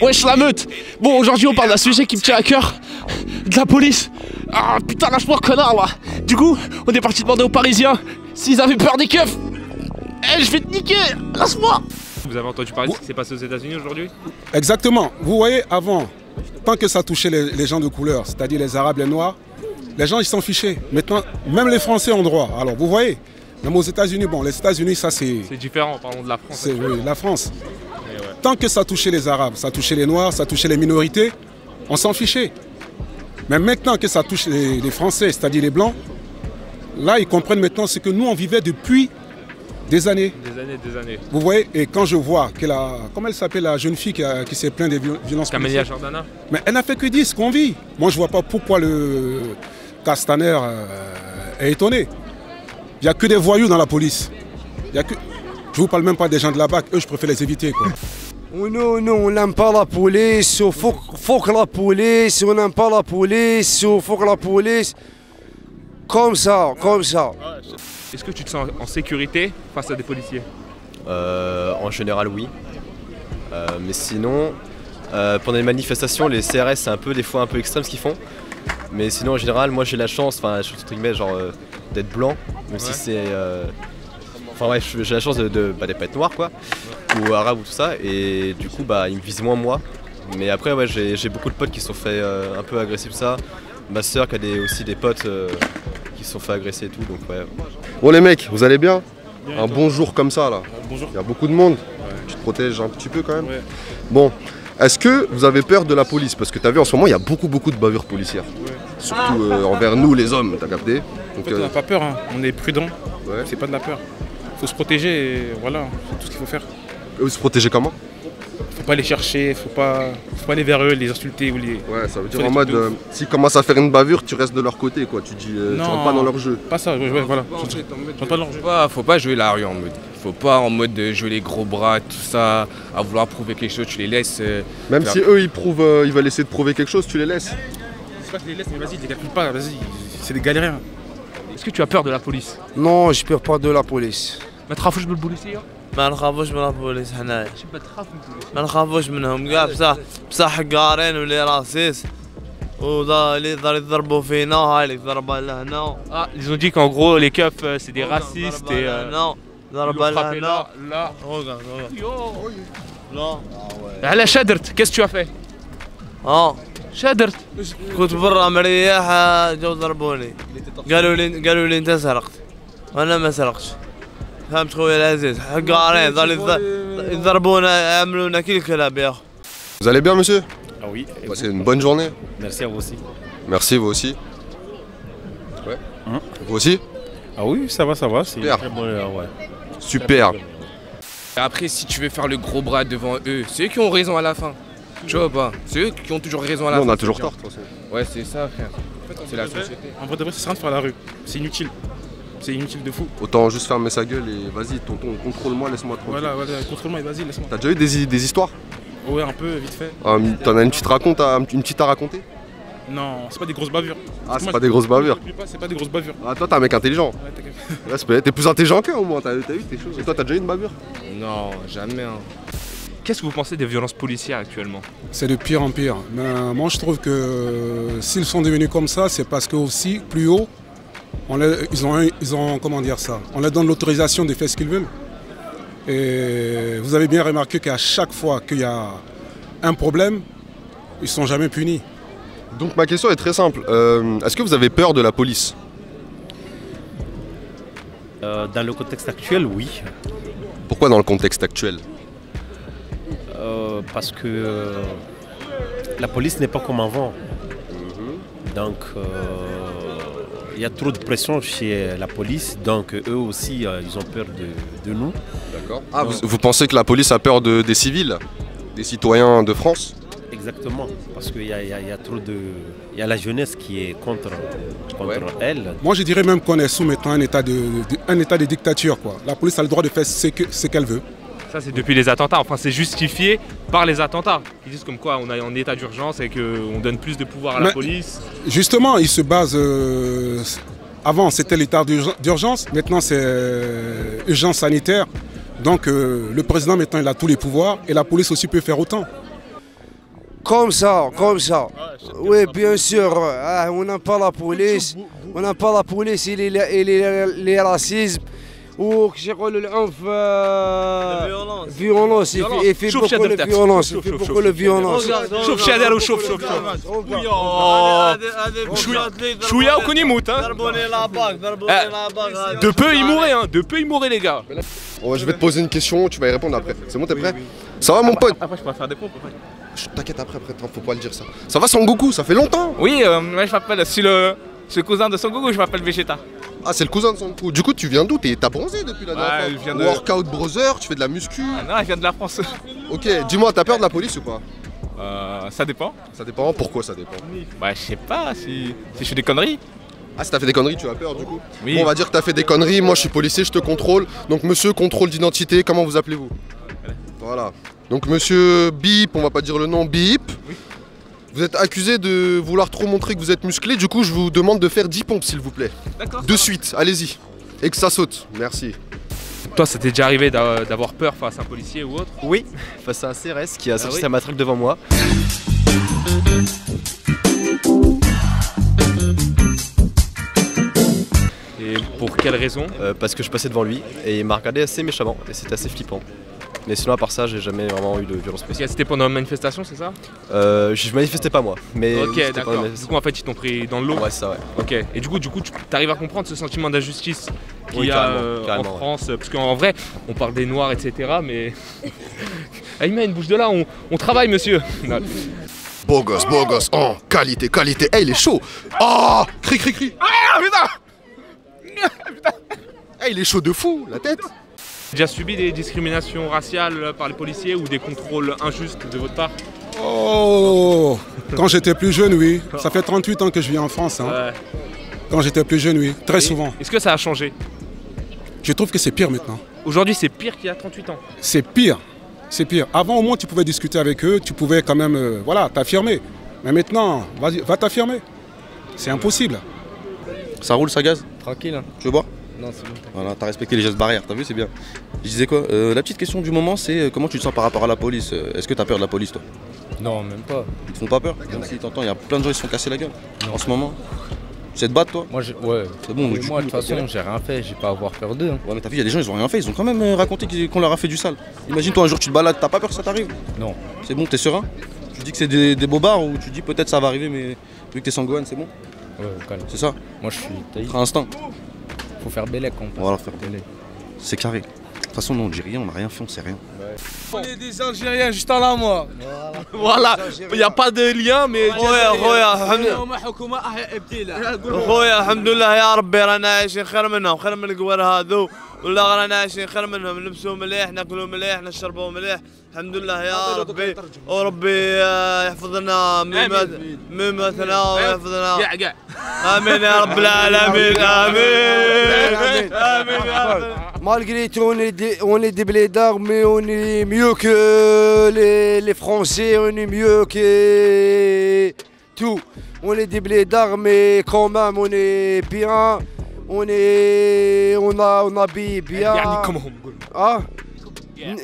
Wesh la meute. Bon, aujourd'hui on parle d'un sujet qui me tient à cœur. De la police. Ah putain, lâche-moi connard là. Du coup, on est parti demander aux Parisiens s'ils avaient peur des keufs. Eh, je vais te niquer. Lâche-moi. Vous avez entendu parler de ce qui s'est passé aux États-Unis aujourd'hui? Exactement. Vous voyez, avant, tant que ça touchait les gens de couleur, c'est-à-dire les Arabes, les Noirs, les gens ils s'en fichaient. Maintenant, même les Français ont droit. Alors vous voyez, même aux États-Unis, bon, les États-Unis, ça c'est... C'est différent, parlons de la France. C'est oui, la France. Ouais. Tant que ça touchait les Arabes, ça touchait les Noirs, ça touchait les minorités, on s'en fichait. Mais maintenant que ça touche les Français, c'est-à-dire les Blancs, là ils comprennent maintenant ce que nous on vivait depuis des années. Des années. Vous voyez, et quand je vois que comment elle s'appelle la jeune fille qui s'est plainte des violences Camélia policières, Jordana. mais elle n'a fait que dire ce qu'on vit. Moi je ne vois pas pourquoi le Castaner est étonné. Il n'y a que des voyous dans la police. Je ne vous parle même pas des gens de la BAC, eux je préfère les éviter, quoi. Non, on n'aime pas la police, il faut que la police, on n'aime pas la police, il faut que la police. Comme ça. Est-ce que tu te sens en sécurité face à des policiers? En général, oui. Mais sinon, pendant les manifestations, les CRS, c'est des fois un peu extrême ce qu'ils font. Mais sinon, en général, moi j'ai la chance, entre guillemets, d'être blanc, même si c'est... j'ai la chance de pas être noir, quoi, ou arabe ou tout ça, et du coup, ils me visent moins moi. Mais après, ouais, j'ai beaucoup de potes qui se sont fait un peu agresser, tout ça. Ma soeur qui a aussi des potes qui se sont fait agresser et tout, donc ouais. Bon les mecs, vous allez bien? Un bon jour comme ça là. Bonjour. Il y a beaucoup de monde. Tu te protèges un petit peu quand même. Ouais. Bon, est-ce que vous avez peur de la police? Parce que tu as vu en ce moment, il y a beaucoup de bavures policières. Ouais. Surtout envers nous les hommes, t'as capté? Donc, en fait, on n'a pas peur, hein. On est prudent. Ouais. C'est pas de la peur. Faut se protéger et voilà, c'est tout ce qu'il faut faire. Et vous se protégez comment? Faut pas les chercher, faut pas aller vers eux, les insulter ou les... Ouais, ça veut dire en mode, s'ils commencent à faire une bavure, tu restes de leur côté, quoi. Tu dis, tu rentres pas dans leur jeu. Pas ça, ouais, voilà. Je rentre pas dans leur jeu. Faut pas jouer la rue en mode. Faut pas en mode jouer les gros bras, tout ça, à vouloir prouver quelque chose, tu les laisses. Même si eux, ils veulent essayer de prouver quelque chose, tu les laisses. C'est pas que je les laisse, mais vas-y, les calcule pas, vas-y, c'est des galériens. Est-ce que tu as peur de la police? Non, je peur pas de la police. ما تخافوش بالبوليسية؟ ما نخافوش من البوليس حنايا ما نخافوش منهم كاع بصح حقارين ولي راسيس واللي يضربوا فينا هاي اللي ضربه لهنا. Ah, ils ont dit qu'en gros les keufs c'est des racistes et ضربه لهنا là. لا على شادرت, qu'est-ce que tu as fait? شادرت. كنت برا مريح جو ضربوني قالوا لي انت سرقت وانا ما سرقتش. فهمت خويا العزيز حقارين ظلوا يضربونا يعملونا كل الكلاب يا اخو. Vous allez bien monsieur? Ah oui. Passez une bonne journée. Merci à vous aussi. Merci, vous aussi. Ouais. Vous aussi? Ah oui, ça va, c'est super. Très bon, ouais. Super. Après, si tu veux faire le gros bras devant eux, c'est eux qui ont raison à la fin. Tu vois pas? C'est eux qui ont toujours raison à la fin. On a toujours tort, de toute façon. Ouais, c'est ça, frère. C'est la société. En vrai de vrai, ça sert à rien de faire la rue. C'est inutile. C'est inutile de fou. Autant juste fermer sa gueule et vas-y, tonton, contrôle-moi, laisse-moi tranquille. Voilà, contrôle-moi et vas-y, laisse-moi. T'as déjà eu des histoires? Ouais, un peu, vite fait. T'en as une petite à raconter? Non, c'est pas des grosses bavures. Ah, c'est pas des grosses bavures? C'est pas des grosses bavures. Ah, toi, t'es un mec intelligent. Ouais, t'es plus intelligent qu'eux au moins, t'as eu tes choses. Et toi, t'as déjà eu une bavure? Non, jamais. Hein. Qu'est-ce que vous pensez des violences policières actuellement? C'est de pire en pire. Mais moi je trouve que s'ils sont devenus comme ça, c'est parce que aussi, plus haut, ils ont comment dire ça, on leur donne l'autorisation de faire ce qu'ils veulent. Et vous avez bien remarqué qu'à chaque fois qu'il y a un problème, ils ne sont jamais punis. Donc ma question est très simple. Est-ce que vous avez peur de la police? Dans le contexte actuel, oui. Pourquoi dans le contexte actuel? Parce que la police n'est pas comme avant. Donc il y a trop de pression chez la police, donc eux aussi ils ont peur de nous. D'accord. Ah, vous pensez que la police a peur des civils, des citoyens de France? Exactement, parce qu'il y a trop de... Il y a la jeunesse qui est contre elle. Moi je dirais même qu'on est sous maintenant un état de dictature, quoi. La police a le droit de faire ce qu'elle veut. Ça c'est depuis les attentats, enfin c'est justifié par les attentats. Ils disent comme quoi on est en état d'urgence et qu'on donne plus de pouvoir à la police. Justement, ils se basent... avant c'était l'état d'urgence, maintenant c'est urgence sanitaire. Donc le président maintenant il a tous les pouvoirs et la police aussi peut faire autant. Comme ça, comme ça. Oui, bien sûr. On n'aime pas la police. On n'aime pas la police et les racismes. وشغل العنف فيولونس يفي بوكو الفيولونس يفي بوكو الفيولونس شوف شادر وشوف شويه وكون يموت ضربوني لاباك ضربوني لاباك de peu il mourrait les gars. Ouais, je vais te poser une question, tu vas y répondre après. C'est bon, t'es prêt? Ça va mon pote? Après je peux faire des pompes. T'inquiète après, faut pas le dire ça. Ça va Sangoku, ça fait longtemps? Oui, moi je m'appelle, je suis le cousin de Sangoku, je m'appelle Vegeta. Ah, c'est le cousin de Sangoku. Du coup, tu viens d'où? T'as bronzé depuis la dernière fois? Je viens de... Workout Brother, tu fais de la muscu? Ah non, je viens de la France. Ok, dis-moi, t'as peur de la police ou pas? Ça dépend. Ça dépend, pourquoi ça dépend? Bah je sais pas, si je fais des conneries. Ah, si t'as fait des conneries, tu as peur du coup? Oui. Bon, on va dire que t'as fait des conneries, moi je suis policier, je te contrôle. Donc monsieur, contrôle d'identité, comment vous appelez-vous? Voilà. Donc monsieur Bip, on va pas dire le nom, Bip. Oui. Vous êtes accusé de vouloir trop montrer que vous êtes musclé, du coup je vous demande de faire 10 pompes s'il vous plaît. D'accord. De suite, allez-y. Et que ça saute, merci. Toi, ça t'est déjà arrivé d'avoir peur face à un policier ou autre? Oui, face à un CRS qui a sorti sa matraque devant moi. Et pour quelle raison? Parce que je passais devant lui et il m'a regardé assez méchamment et c'était assez flippant. Mais sinon à part ça, j'ai jamais vraiment eu de violence spéciale. C'était pendant une manifestation, c'est ça? Je manifestais pas moi, mais ok, d'accord. Du coup en fait ils t'ont pris dans le lot. Ouais, c'est ça, ouais. Ok. Et du coup tu arrives à comprendre ce sentiment d'injustice qu'il Oui, y a carrément, en France, parce qu'en vrai on parle des noirs, etc. Mais il met une bouche de là, on travaille monsieur. Beau gosse, oh, qualité, qualité. Hey, il est chaud. Oh, cri. Ah putain. Hey, il est chaud de fou, la tête. Déjà subi des discriminations raciales par les policiers ou des contrôles injustes de votre part? Oh, quand j'étais plus jeune, oui. Ça fait 38 ans que je vis en France. Hein. Ouais. Quand j'étais plus jeune, oui. Très souvent. Est-ce que ça a changé? Je trouve que c'est pire maintenant. Aujourd'hui, c'est pire qu'il y a 38 ans. C'est pire. C'est pire. Avant, au moins, tu pouvais discuter avec eux. Tu pouvais quand même, voilà, t'affirmer. Mais maintenant, vas-y, va t'affirmer. C'est impossible. Ça roule, ça gaz? Tranquille. Hein. Tu veux boire? Non, c'est bon. Voilà, t'as respecté les gestes barrières, t'as vu, c'est bien. Je disais quoi? La petite question du moment, c'est comment tu te sens par rapport à la police? Est-ce que t'as peur de la police, toi? Non, même pas. Ils te font pas peur? Même si t'entends, il y a plein de gens qui se sont cassés la gueule en ce moment. Tu sais te battre, toi? Moi, ouais. C'est bon, moi, de toute façon, j'ai rien fait, j'ai pas à avoir peur d'eux. Hein. Ouais, mais t'as vu, il y a des gens, ils ont rien fait, ils ont quand même raconté qu'on leur a fait du sale. Imagine, toi, un jour, tu te balades, t'as pas peur que ça t'arrive? Non. C'est bon, t'es serein? Tu dis que c'est des bobards ou tu dis peut-être ça va arriver, mais vu que t'es Sangohan, c'est bon? Ouais, calme. C'est ça? Moi, je suis taillé. Instinct. Faut faire Bélec, on peut. Voilà, faire Bélec. C'est carré. De toute façon, nous, on dit rien, on n'a rien fait, on sait rien. Ouais. On est des Algériens juste à la mort. Voilà, il n'y a pas de lien, mais... خويا الحمد لله يا ربي رانا عايشين خير منهم، خير من القوار هذو، ولا رانا عايشين خير منهم، نلبسوا مليح، ناكلوا مليح، نشربوا مليح، الحمد لله يا ربي، وربي يحفظنا ميماتنا ويحفظنا. امين يا رب العالمين، امين امين يا رب. Malgré tout, on est des blédards, mais on est mieux que les Français, on est mieux que tout. On est des blédards, mais quand même, on est bien, on habille bien. Ah?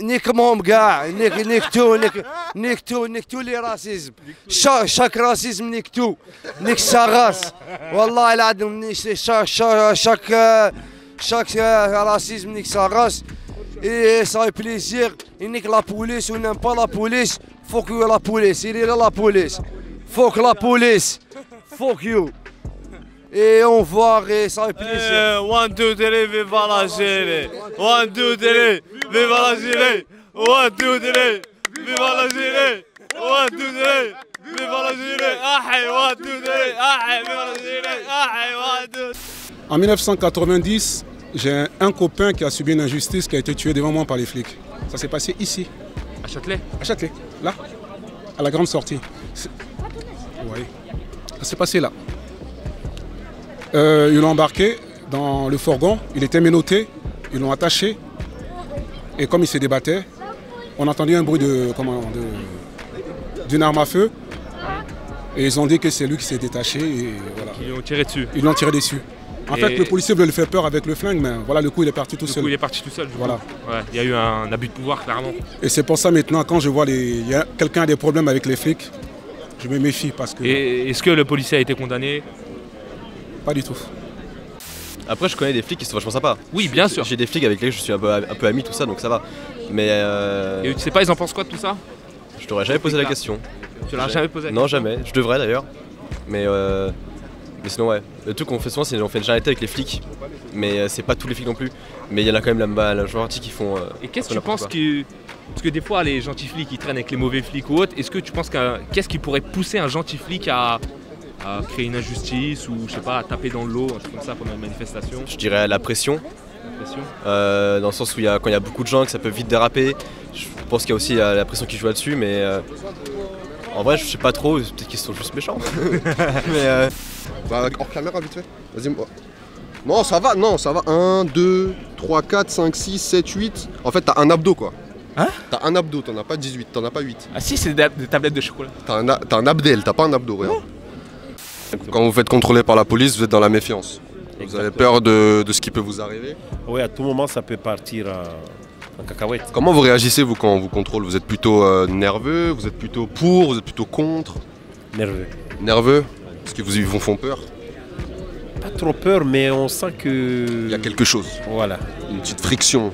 نكمهم كاع نكتو لي راسيزم chaque racisme نك شاغاس والله العظيم chaque racisme nique sa race et ça fait plaisir. Il nique la police, on n'aime pas la police. Fuck you la police, il est là la police. Fuck la police, fuck you. Et on voit et ça fait plaisir. 1, 2, 3, viva l'Algérie. 1, 2, 3, viva l'Algérie. 1, 2, 3, viva l'Algérie. 1, 2, 3, viva l'Algérie. Ahai, 1, 2, 3, ahai, viva l'Algérie. Ahai, 1, 2. En 1990, j'ai un copain qui a subi une injustice, qui a été tué devant moi par les flics. Ça s'est passé ici. À Châtelet? À Châtelet, là, à la grande sortie. Oui, ça s'est passé là. Ils l'ont embarqué dans le fourgon, il était menotté, ils l'ont attaché. Et comme il se débattait, on a entendu un bruit d'une arme à feu. Et ils ont dit que c'est lui qui s'est détaché. Et voilà. Ils l'ont tiré dessus. Ils l'ont tiré dessus. En fait, le policier voulait lui faire peur avec le flingue, mais voilà, le coup, il est parti tout seul. Le coup, il est parti tout seul. Voilà. Ouais, il y a eu un abus de pouvoir, clairement. Et c'est pour ça, maintenant, quand je vois quelqu'un a des problèmes avec les flics, Je me méfie parce que... Et est-ce que le policier a été condamné? Pas du tout. Après, je connais des flics qui sont vachement sympas. Oui, bien sûr. J'ai des flics avec lesquels je suis un peu ami, tout ça, donc ça va. Mais Et tu sais pas, ils en pensent quoi de tout ça? je t'aurais jamais posé la question. Tu l'as jamais posé la Non, question? jamais. Je devrais d'ailleurs. Mais sinon, ouais. Le truc qu'on fait souvent, c'est qu'on fait une charité avec les flics. Mais c'est pas tous les flics non plus. Mais il y en a quand même la majorité qui font. Et qu'est-ce que tu penses que... Parce que des fois, les gentils flics, ils traînent avec les mauvais flics ou autres. Est-ce que tu penses qu'est-ce qui pourrait pousser un gentil flic à créer une injustice ou, je sais pas, à taper dans le lot, un truc comme ça pendant une manifestation? Je dirais la pression. La pression. Dans le sens où quand il y a beaucoup de gens, que ça peut vite déraper. Je pense qu'il y a aussi la pression qui joue là-dessus, mais en vrai, je sais pas trop. Peut-être qu'ils sont juste méchants. Mais Bah, hors caméra, vite fait. Vas-y, moi. Non, ça va, non, ça va. 1, 2, 3, 4, 5, 6, 7, 8. En fait, t'as un abdo, quoi. Hein? T'as un abdo, t'en as pas 18, t'en as pas 8. Ah si, c'est des tablettes de chocolat. T'as un abdel, t'as pas un abdo, regarde. Quand vous faites contrôler par la police, vous êtes dans la méfiance. Vous avez peur de ce qui peut vous arriver. Oui, à tout moment, ça peut partir en cacahuète. Comment vous réagissez, vous, quand on vous contrôle? Vous êtes plutôt nerveux? Vous êtes plutôt pour? Vous êtes plutôt contre? Nerveux. Nerveux? Parce que ils vous font peur? Pas trop peur, mais on sent que... Il y a quelque chose. Voilà. Une petite friction.